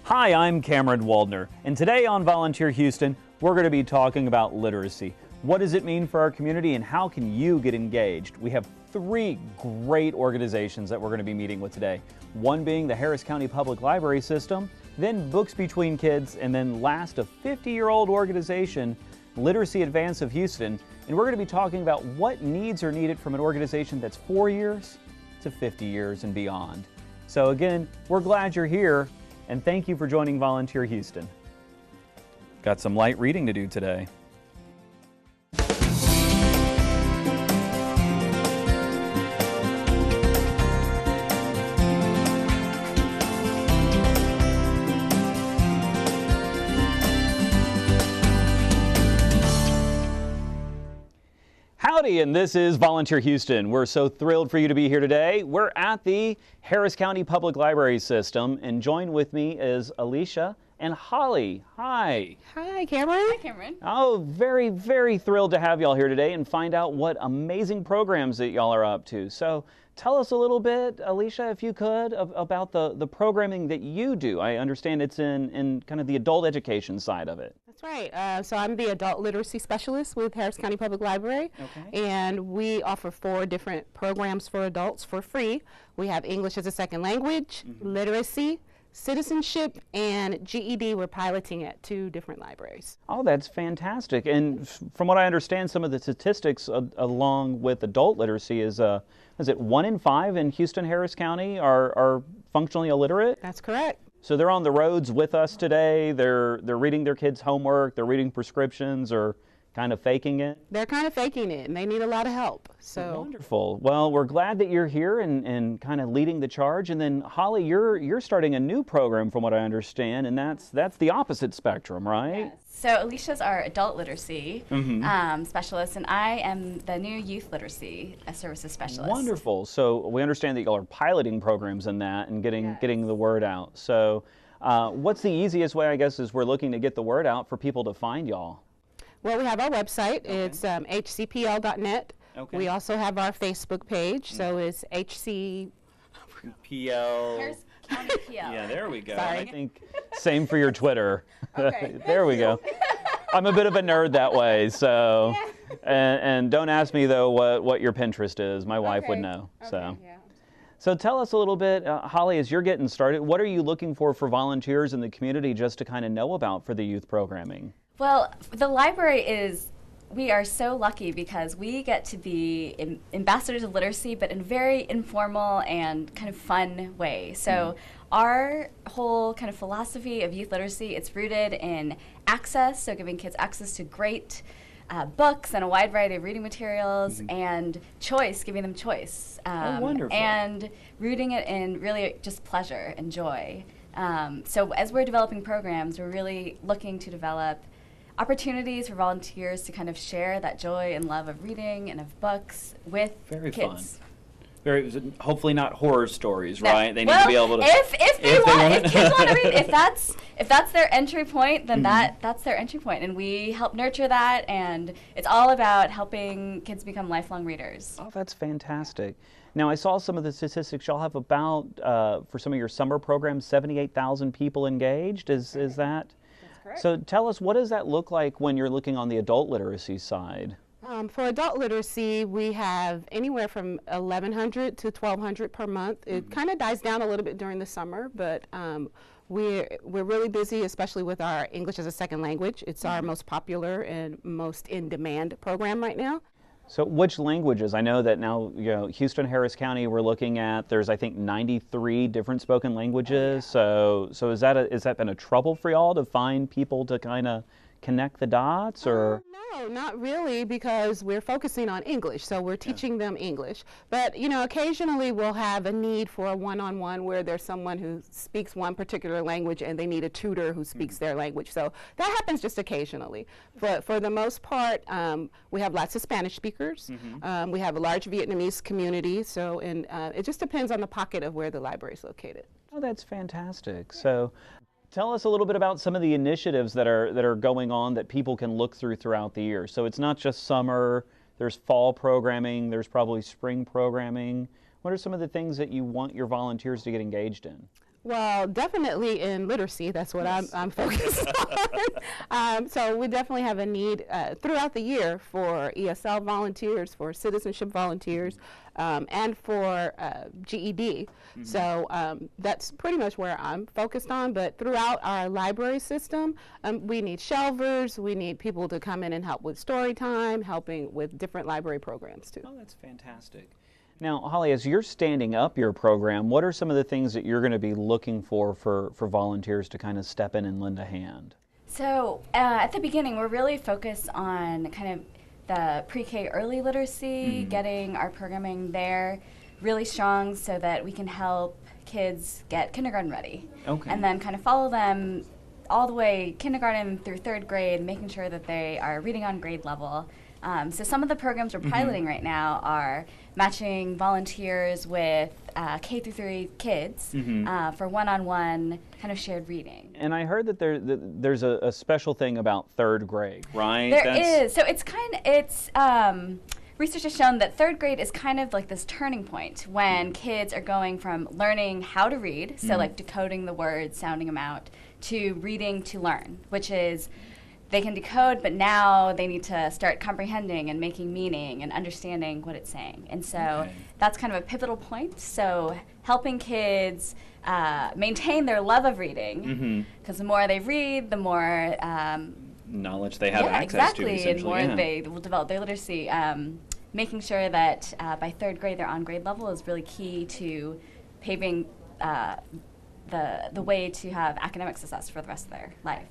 Hi, I'm Cameron Waldner, and today on Volunteer Houston, we're going to be talking about literacy. What does it mean for our community and how can you get engaged? We have three great organizations that we're going to be meeting with today. One being the Harris County Public Library System, then Books Between Kids, and then last a 50-year-old organization, Literacy Advance of Houston. And we're going to be talking about what needs are needed from an organization that's 4 years to 50 years and beyond. So again, we're glad you're here. And thank you for joining Volunteer Houston. Got some light reading to do today. Howdy, and this is Volunteer Houston. We're so thrilled for you to be here today. We're at the Harris County Public Library System, and joined with me is Alicia and Holly. Hi. Hi, Cameron. Hi, Cameron. Oh, very, very thrilled to have y'all here today and find out what amazing programs that y'all are up to. So tell us a little bit, Alicia, if you could, about the programming that you do. I understand it's in kind of the adult education side of it. That's right. So I'm the adult literacy specialist with Harris County Public Library. Okay. And we offer 4 different programs for adults for free. We have English as a second language, literacy, citizenship, and GED. We're piloting at 2 different libraries. Oh, that's fantastic. And from what I understand, some of the statistics along with adult literacy is it 1 in 5 in Houston, Harris County are functionally illiterate? That's correct. So they're on the roads with us today. They're reading their kids' homework. They're reading prescriptions or kind of faking it. They're kind of faking it, and they need a lot of help. So Wonderful. Well, we're glad that you're here and kind of leading the charge. And then Holly, you're starting a new program from what I understand, and that's the opposite spectrum, right? Yes. So Alicia's our adult literacy specialist, and I am the new youth literacy services specialist. Wonderful. So we understand that y'all are piloting programs in that and getting the word out. So what's the easiest way, I guess, is we're looking to get the word out for people to find y'all? well, we have our website. It's hcpl.net. Okay. We also have our Facebook page, so it's HC. PL. Harris County PL. Yeah, there we go. Sorry. I think same for your Twitter. Okay, There we go. I'm a bit of a nerd that way, so. And don't ask me though what your Pinterest is. My wife would Okay. know. Okay, So. yeah. So tell us a little bit, Holly, as you're getting started, what are you looking for volunteers in the community just to kind of know about for the youth programming? Well, the library we are so lucky because we get to be ambassadors of literacy, but in a very informal and kind of fun way. So our whole kind of philosophy of youth literacy, it's rooted in access, so giving kids access to great books and a wide variety of reading materials, and choice, giving them choice. Wonderful. And rooting it in really just pleasure and joy. So as we're developing programs, we're really looking to develop opportunities for volunteers to kind of share that joy and love of reading and of books with Very kids. Very, hopefully not horror stories, No. right? They need well, to be able to. If they if they want, want. if kids want to read, if that's their entry point, then that's their entry point, and we help nurture that. And it's all about helping kids become lifelong readers. Oh, that's fantastic. Now, I saw some of the statistics. Y'all have about, for some of your summer programs, 78,000 people engaged. Is that? That's correct. So tell us, what does that look like when you're looking on the adult literacy side? For adult literacy, we have anywhere from 1,100 to 1,200 per month. It kind of dies down a little bit during the summer, but we're really busy, especially with our English as a second language. It's our most popular and most in-demand program right now. So which languages? I know that now, Houston, Harris County, we're looking at, there's, I think, 93 different spoken languages. So has that been a trouble for y'all to find people to kind of connect the dots, or? No, not really, because we're focusing on English, so we're teaching them English. But, occasionally we'll have a need for a one-on-one where there's someone who speaks one particular language and they need a tutor who speaks their language. So that happens just occasionally. But for the most part, we have lots of Spanish speakers. We have a large Vietnamese community, so it just depends on the pocket of where the library is located. Oh, that's fantastic. So tell us a little bit about some of the initiatives that are going on that people can look throughout the year. So it's not just summer, there's fall programming, there's probably spring programming. What are some of the things that you want your volunteers to get engaged in? Well, definitely in literacy. That's what I'm focused on. So we definitely have a need throughout the year for ESL volunteers, for citizenship volunteers, and for GED. So that's pretty much where I'm focused on. But throughout our library system, we need shelvers. We need people to come in and help with story time, helping with different library programs too. Oh, that's fantastic. Now, Holly, as you're standing up your program, what are some of the things that you're going to be looking for volunteers to kind of step in and lend a hand? So at the beginning, we're really focused on kind of the pre-K early literacy, getting our programming there really strong so that we can help kids get kindergarten ready. Okay. And then kind of follow them all the way kindergarten through 3rd grade, making sure that they are reading on grade level. So some of the programs we're piloting right now are matching volunteers with K through 3 kids for one-on-one kind of shared reading. And I heard that there's a special thing about 3rd grade, right? There is. So it's research has shown that 3rd grade is kind of like this turning point when kids are going from learning how to read, so like decoding the words, sounding them out, to reading to learn, which is they can decode, but now they need to start comprehending and making meaning and understanding what it's saying. And so that's kind of a pivotal point. So helping kids maintain their love of reading, because the more they read, the more knowledge they have access to, exactly, and more yeah. they will develop their literacy. Making sure that by 3rd grade they're on grade level is really key to paving the way to have academic success for the rest of their life.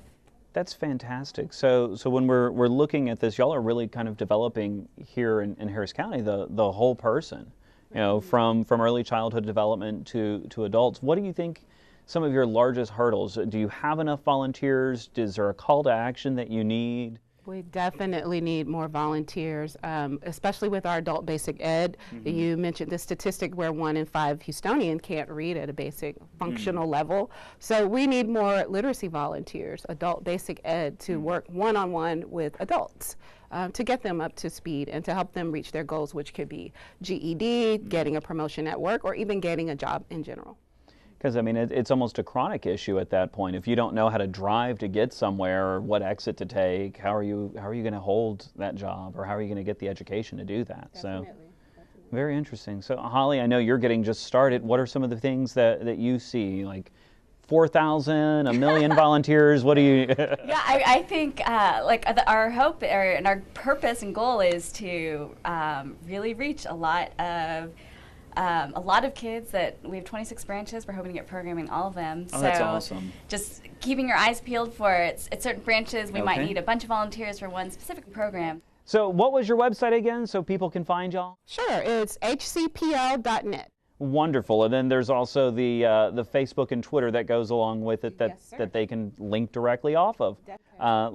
That's fantastic. So when we're looking at this, y'all are really kind of developing here in Harris County the whole person, you know, from early childhood development to adults. What do you think some of your largest hurdles? Do you have enough volunteers? Is there a call to action that you need? We definitely need more volunteers, especially with our adult basic ed. You mentioned the statistic where 1 in 5 Houstonians can't read at a basic functional level. So we need more literacy volunteers, adult basic ed, to work one-on-one with adults to get them up to speed and to help them reach their goals, which could be GED, getting a promotion at work, or even getting a job in general. Because, I mean, it's almost a chronic issue at that point. If you don't know how to drive to get somewhere or what exit to take, how are you going to hold that job, or how are you going to get the education to do that? Definitely. So, very interesting. So, Holly, I know you're getting just started. What are some of the things that you see, like 4,000, 1 million volunteers? What do you? Yeah, I think our hope and our purpose and goal is to really reach a lot of kids. That we have 26 branches. We're hoping to get programming all of them. Oh, that's awesome. Just keeping your eyes peeled for it's certain branches. We might need a bunch of volunteers for one specific program. So what was your website again so people can find y'all? Sure, it's hcpl.net. Wonderful. And then there's also the Facebook and Twitter that goes along with it that they can link directly off of.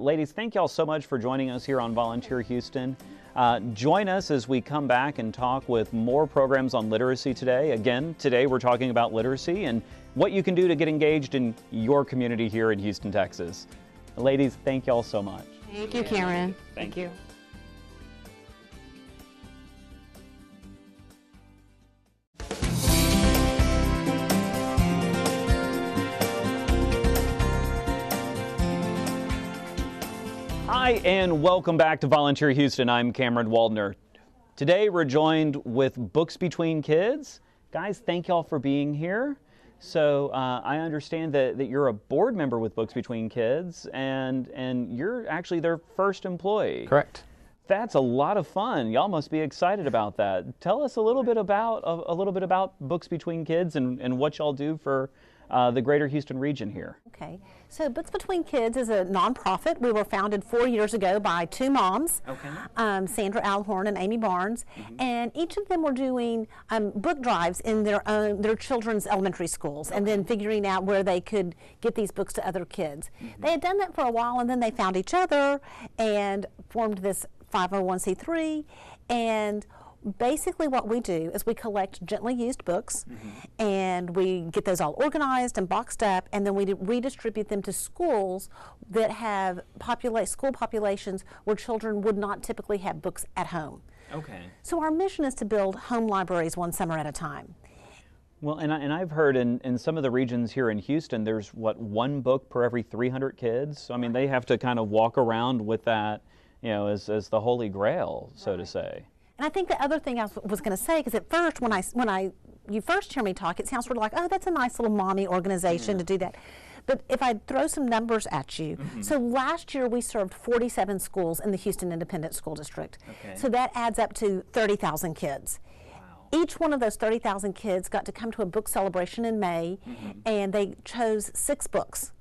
Ladies, thank y'all so much for joining us here on Volunteer Houston. Join us as we come back and talk with more programs on literacy today. Again, today we're talking about literacy and what you can do to get engaged in your community here in Houston, Texas. Ladies, thank y'all so much. Thank you, Karen. Thank you. Hi, and welcome back to Volunteer Houston. I'm Cameron Waldner. Today we're joined with Books Between Kids. Guys, thank y'all for being here. So I understand that you're a board member with Books Between Kids, and you're actually their first employee. Correct. That's a lot of fun. Y'all must be excited about that. Tell us a little bit about Books Between Kids and what y'all do for the greater Houston region here. Okay, so Books Between Kids is a nonprofit. We were founded 4 years ago by 2 moms, Sandra Alhorn and Amy Barnes, and each of them were doing book drives in their children's elementary schools, and then figuring out where they could get these books to other kids. They had done that for a while, and then they found each other and formed this 501c3, and basically what we do is we collect gently used books and we get those all organized and boxed up, and then we redistribute them to schools that have school populations where children would not typically have books at home. Okay. So our mission is to build home libraries one summer at a time. Well, and I've heard in some of the regions here in Houston, there's what, one book per every 300 kids. So, I mean, they have to kind of walk around with that, you know, as the holy grail, so to say. And I think the other thing I was going to say, because at first when you first hear me talk, it sounds sort of like, oh, that's a nice little mommy organization to do that. But if I throw some numbers at you, so last year we served 47 schools in the Houston Independent School District. Okay. So that adds up to 30,000 kids. Each one of those 30,000 kids got to come to a book celebration in May, and they chose 6 books.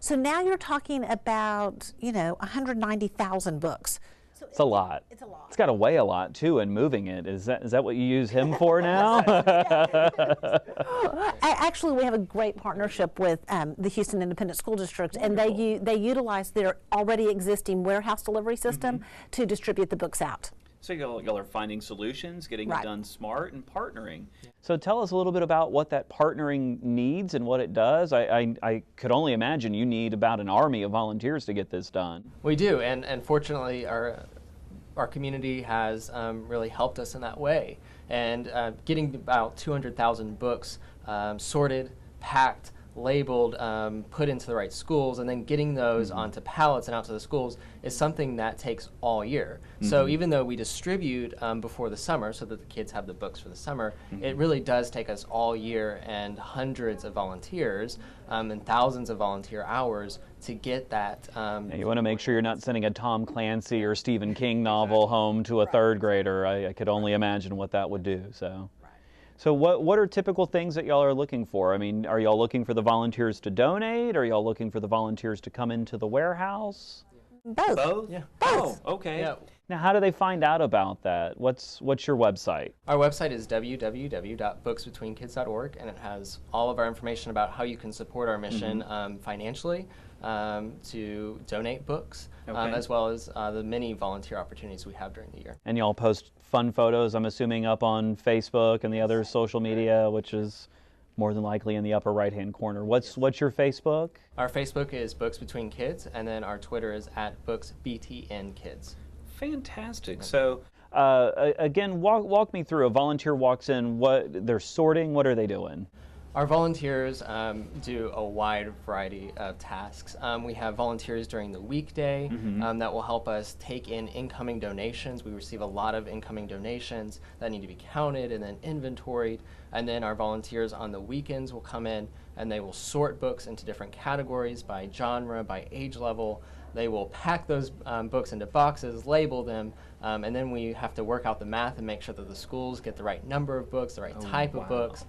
So now you're talking about, you know, 190,000 books. So It's a lot. It's a lot. It's got to weigh a lot too in moving it. Is that what you use him for now? Actually, we have a great partnership with the Houston Independent School District, and they utilize their already existing warehouse delivery system to distribute the books out. So y'all are finding solutions, getting Right. it done smart, and partnering. So tell us a little bit about what that partnering needs and what it does. I could only imagine you need about an army of volunteers to get this done. We do, and fortunately our community has really helped us in that way. And getting about 200,000 books sorted, packed, labeled, put into the right schools, and then getting those onto pallets and out to the schools is something that takes all year. So even though we distribute before the summer so that the kids have the books for the summer, it really does take us all year and hundreds of volunteers and thousands of volunteer hours to get that. Yeah, you want to make sure you're not sending a Tom Clancy or Stephen King novel home to a third grader. I could only imagine what that would do. So what are typical things that y'all are looking for? I mean, are y'all looking for the volunteers to donate? Are y'all looking for the volunteers to come into the warehouse? Both. Both? Yeah. Oh, okay. Yeah. Now, how do they find out about that? What's your website? Our website is www.booksbetweenkids.org, and it has all of our information about how you can support our mission financially to donate books, as well as the many volunteer opportunities we have during the year. And y'all post fun photos, I'm assuming, up on Facebook and the other social media, which is more than likely in the upper right-hand corner. What's your Facebook? Our Facebook is Books Between Kids, and then our Twitter is @BooksBTNKids. Fantastic. So, again, walk me through. A volunteer walks in, what they're sorting, what are they doing? Our volunteers do a wide variety of tasks. We have volunteers during the weekday that will help us take in incoming donations. We receive a lot of incoming donations that need to be counted and then inventoried. And then our volunteers on the weekends will come in and they will sort books into different categories by genre, by age level. They will pack those books into boxes, label them, and then we have to work out the math and make sure that the schools get the right number of books, the right type of books.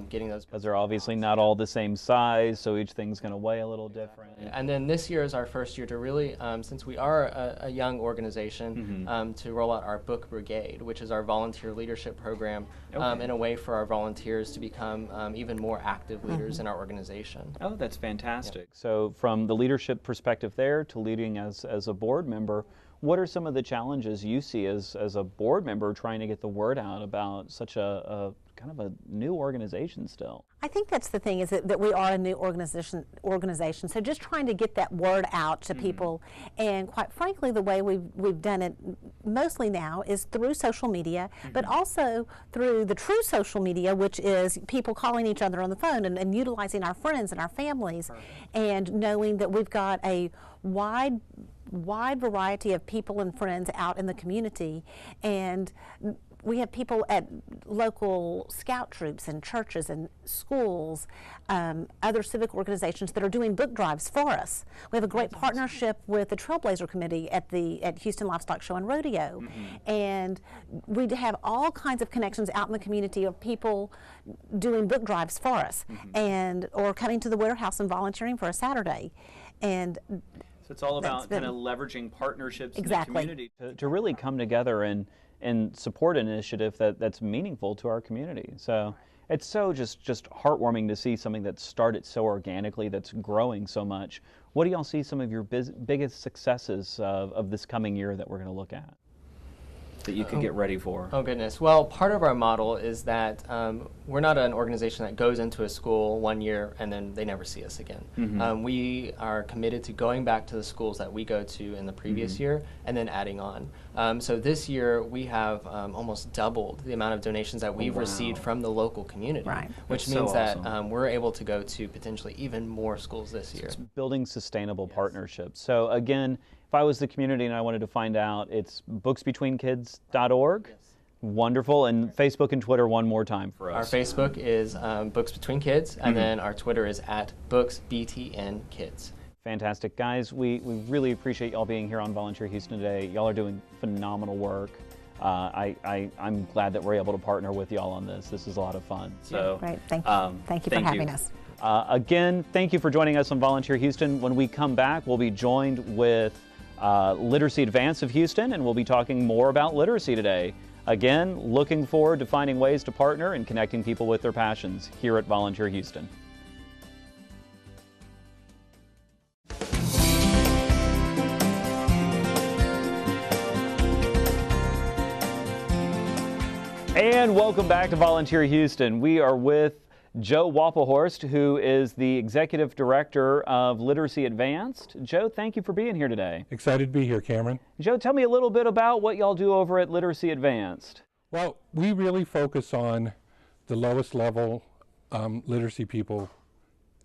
Getting those. Because they're obviously not all the same size, so each thing's going to weigh a little different. And then this year is our first year to really, since we are a young organization, to roll out our Book Brigade, which is our volunteer leadership program, in a way for our volunteers to become even more active leaders in our organization. Oh, that's fantastic. So from the leadership perspective there to leading as a board member, what are some of the challenges you see as a board member trying to get the word out about such a kind of a new organization still? I think that's the thing, is that we are a new organization. So just trying to get that word out to people, and quite frankly, the way we've done it mostly now is through social media, but also through the true social media, which is people calling each other on the phone and utilizing our friends and our families, and knowing that we've got a wide variety of people and friends out in the community, and we have people at local scout troops and churches and schools, other civic organizations that are doing book drives for us. We have a great partnership with the Trailblazer Committee at Houston Livestock Show and Rodeo, and we have all kinds of connections out in the community of people doing book drives for us, or coming to the warehouse and volunteering for a Saturday, and. So it's all about kind of leveraging partnerships in the Exactly. community to really come together and support an initiative that's meaningful to our community. So it's so just heartwarming to see something that started so organically, that's growing so much. What do y'all see some of your biggest successes of this coming year that we're going to look at? that you could get ready for? Oh goodness. Well, part of our model is that we're not an organization that goes into a school 1 year and then they never see us again. We are committed to going back to the schools that we go to in the previous year and then adding on. So this year we have almost doubled the amount of donations that we've received from the local community, Right. which That's means so that awesome. we're able to go to potentially even more schools this year. It's building sustainable partnerships. So again, if I was the community and I wanted to find out, it's booksbetweenkids.org. Wonderful. And Facebook and Twitter one more time for Our us. Facebook is Books Between Kids, and then our Twitter is @BooksBTNKids. Fantastic. Guys, we really appreciate y'all being here on Volunteer Houston today. Y'all are doing phenomenal work. I'm glad that we're able to partner with y'all on this. This is a lot of fun. So, Great. Thank you. Thank you for having us. Again, thank you for joining us on Volunteer Houston. When we come back, we'll be joined with Literacy Advance of Houston, and we'll be talking more about literacy today. Again, looking forward to finding ways to partner and connecting people with their passions here at Volunteer Houston. And welcome back to Volunteer Houston. We are with Joe Wappelhorst, who is the Executive Director of Literacy Advanced. Joe, thank you for being here today. Excited to be here, Cameron. Joe, tell me a little bit about what y'all do over at Literacy Advanced. Well, we really focus on the lowest level literacy people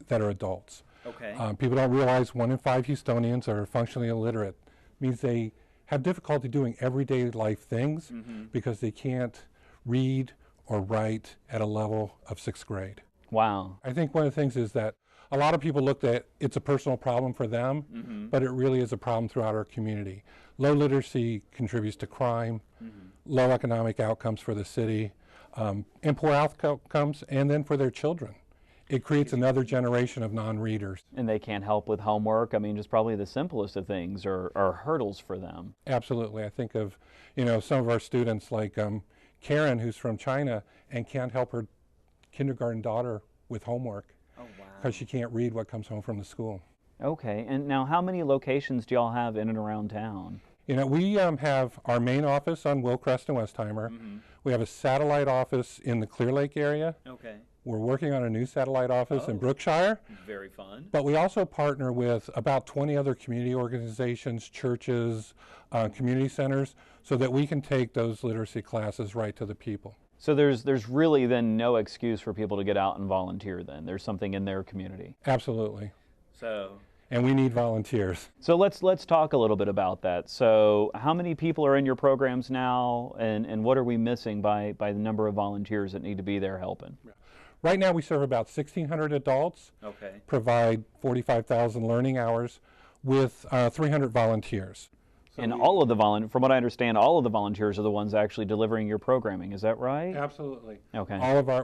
that are adults. Okay. People don't realize 1 in 5 Houstonians are functionally illiterate. It means they have difficulty doing everyday life things because they can't read or write at a level of 6th grade. Wow. I think one of the things is that a lot of people look at it's a personal problem for them, but it really is a problem throughout our community. Low literacy contributes to crime, low economic outcomes for the city, and poor outcomes, and then for their children. It creates another generation of non-readers. And they can't help with homework. I mean, just probably the simplest of things are hurdles for them. Absolutely. I think of, some of our students like Karen, who's from China and can't help her kindergarten daughter with homework because she can't read what comes home from the school. Okay, and now how many locations do y'all have in and around town? We have our main office on Willcrest and Westheimer. We have a satellite office in the Clear Lake area. Okay, We're working on a new satellite office in Brookshire. very fun. But we also partner with about 20 other community organizations, churches, community centers, so that we can take those literacy classes right to the people. So there's really then no excuse for people to get out and volunteer then. There's something in their community. Absolutely. So And we need volunteers. let's talk a little bit about that. So how many people are in your programs now, and what are we missing by the number of volunteers that need to be there helping? Right now we serve about 1,600 adults, Okay. provide 45,000 learning hours with 300 volunteers. And all of the from what I understand, all of the volunteers are the ones actually delivering your programming. Is that right? Absolutely. Okay.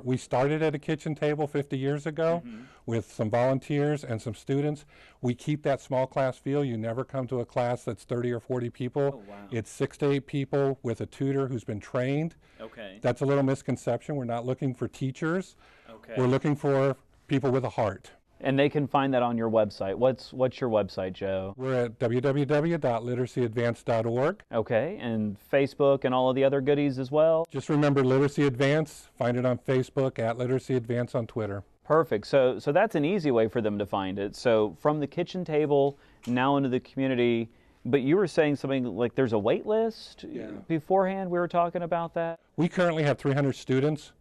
We started at a kitchen table 50 years ago with some volunteers and some students. We keep that small class feel. You never come to a class that's 30 or 40 people. Oh, wow. It's 6 to 8 people with a tutor who's been trained. Okay. That's a little misconception. We're not looking for teachers. Okay. We're looking for people with a heart. And they can find that on your website. What's your website, Joe? We're at www.literacyadvance.org. Okay, and Facebook and all of the other goodies as well? Just remember Literacy Advance. Find it on Facebook, at Literacy Advance on Twitter. Perfect. So that's an easy way for them to find it. So from the kitchen table now into the community, but you were saying something like there's a wait list beforehand. We were talking about that. We currently have 300 students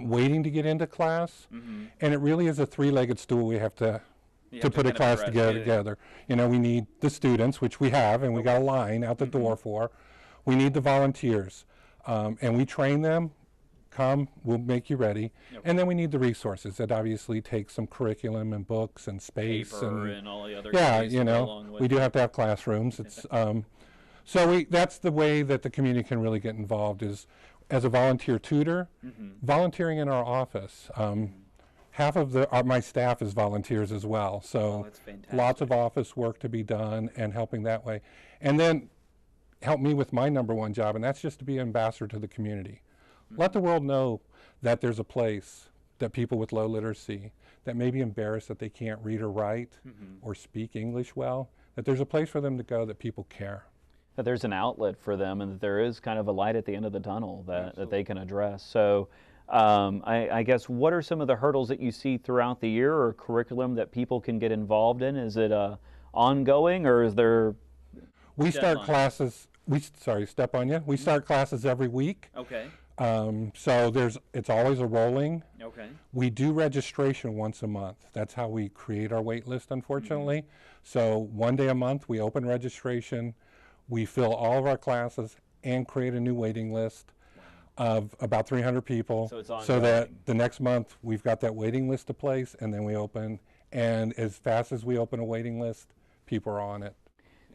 waiting to get into class, and it really is a three-legged stool. We have to put a class together. We need the students, which we have, and we got a line out the door for. We need the volunteers, and we train them. Come, we'll make you ready. And then we need the resources. That obviously takes some curriculum and books and space and all the other we do have to have classrooms. It's that's the way that the community can really get involved is as a volunteer tutor, volunteering in our office. Half of my staff is volunteers as well, so lots of office work to be done and helping that way. And then help me with my number one job, and that's just to be an ambassador to the community. Let the world know that there's a place that people with low literacy that may be embarrassed that they can't read or write or speak English well, that there's a place for them to go that people care. that there's an outlet for them and that there is kind of a light at the end of the tunnel that they can address. So I guess what are some of the hurdles that you see throughout the year or curriculum that people can get involved in? Is it ongoing, or is there We start classes, step on you. We start classes every week. Okay. So it's always a rolling. Okay. We do registration once a month. That's how we create our wait list, unfortunately. So one day a month we open registration, we fill all of our classes and create a new waiting list of about 300 people. So it's ongoing. So that the next month we've got that waiting list to place, and then we open, and as fast as we open a waiting list, people are on it.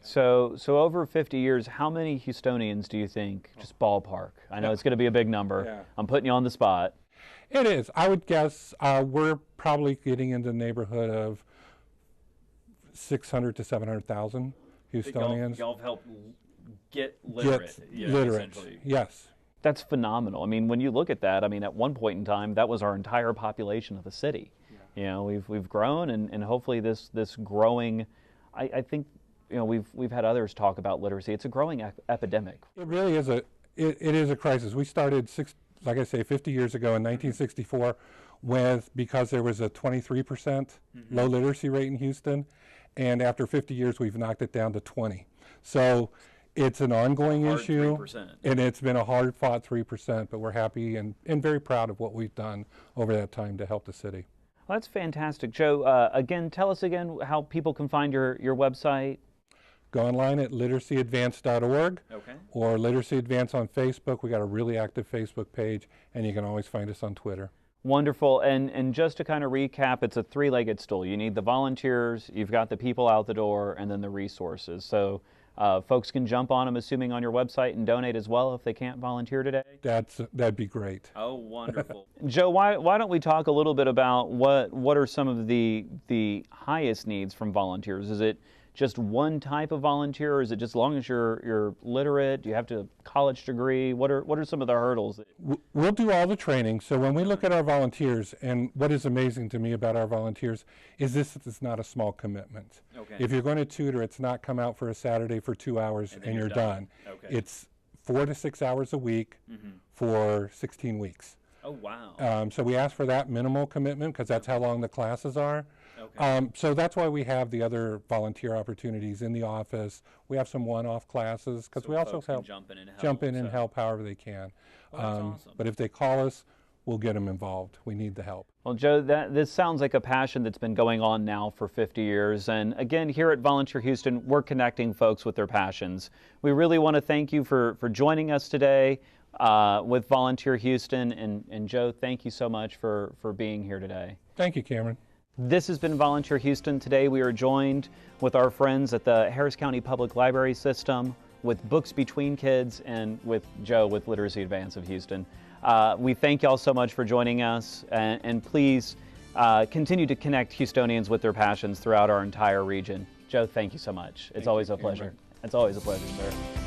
So over 50 years, how many Houstonians do you think, just ballpark? I know it's going to be a big number. Yeah. I'm putting you on the spot. It is. I would guess we're probably getting into the neighborhood of 600 to 700,000 Houstonians. Y'all have helped get Literate, yes. That's phenomenal. I mean, when you look at that, I mean, at one point in time, that was our entire population of the city. Yeah. You know, we've grown, and hopefully this growing, I think, you know, we've had others talk about literacy. It's a growing epidemic. It really is it is a crisis. We started, like I say, 50 years ago in 1964 because there was a 23% low literacy rate in Houston, and after 50 years we've knocked it down to 20. So it's an ongoing issue, 3%. And it's been a hard-fought 3%, but we're happy and very proud of what we've done over that time to help the city. Well, that's fantastic. Joe, again, tell us again how people can find your website. Go online at literacyadvance.org Okay. or Literacy Advance on Facebook. We got a really active Facebook page, and you can always find us on Twitter. Wonderful. And just to kind of recap, it's a three-legged stool. You need the volunteers, you've got the people out the door, and then the resources. So folks can jump on, I'm assuming, on your website and donate as well if they can't volunteer today? That'd be great. Oh, wonderful. Joe, why don't we talk a little bit about what are some of the highest needs from volunteers? Is it just one type of volunteer, or is it just as long as you're literate? Do you have to college degree? What are some of the hurdles? We'll do all the training. So when we look at our volunteers, and what is amazing to me about our volunteers is this is not a small commitment. Okay. If you're going to tutor, it's not come out for a Saturday for 2 hours and you're done. Okay. It's 4 to 6 hours a week for 16 weeks. Oh, wow. So we ask for that minimal commitment because that's how long the classes are. Okay. So that's why we have the other volunteer opportunities in the office. We have some one-off classes because we also help jump in and help. jump in and help however they can. Well, that's awesome. But if they call us, we'll get them involved. We need the help. Well, Joe, this sounds like a passion that's been going on now for 50 years. And again, here at Volunteer Houston, we're connecting folks with their passions. We really want to thank you for joining us today with Volunteer Houston. And Joe, thank you so much for being here today. Thank you, Cameron. This has been Volunteer Houston. Today we are joined with our friends at the Harris County Public Library System, with Books Between Kids, and with Joe with Literacy Advance of Houston. We thank y'all so much for joining us, and please continue to connect Houstonians with their passions throughout our entire region. Joe, thank you so much. It's always a pleasure. It's always a pleasure, sir.